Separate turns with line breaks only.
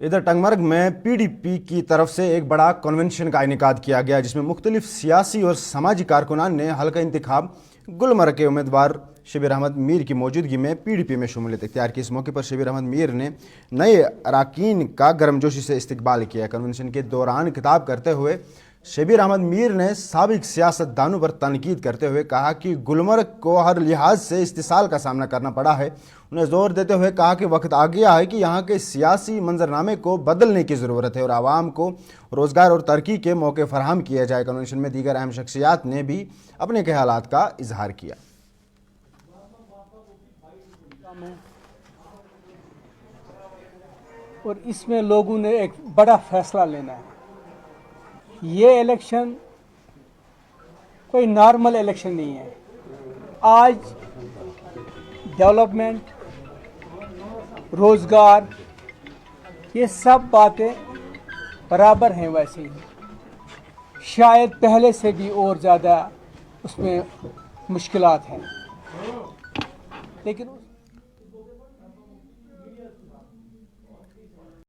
ادھر ٹنگمرگ میں P D P کی طرف سے ایک بڑا کنونشن کا انعقاد کیا گیا جس میں مختلف سیاسی اور سماجی کارکنان نے حلقہ انتخاب گلمرگ کے امیدوار شبیر احمد میر کی موجودگی میں پی ڈی پی میں شمولیت اختیار کی۔ اس موقع پر شبیر احمد میر نے نئے اراکین کا گرمجوشی سے استقبال کیا۔ کنونشن کے دوران خطاب کرتے ہوئے شبیر احمد میر نے سابق سیاست دانوں پر تنقید کرتے ہوئے کہا کہ گلمرگ کو ہر لحاظ سے استحصال کا سامنا کرنا پڑا ہے۔ انہیں زور دیتے ہوئے کہا کہ وقت آ گیا ہے کہ یہاں کے سیاسی منظرنامے کو بدلنے کی ضرورت ہے اور عوام کو روزگار اور ترقی کے موقع فراہم کیا جائے۔ کنونشن میں دیگر اہم شخصیات نے بھی اپنے خیالات کا اظہار کیا۔
اور اس میں لوگوں نے ایک بڑا فیصلہ لینا ہے۔ یہ الیکشن کوئی نارمل الیکشن نہیں ہے۔ آج ڈیولپمنٹ، روزگار، یہ سب باتیں برابر ہیں، ویسے ہی شاید پہلے سے بھی اور زیادہ اس میں مشکلات ہیں، لیکن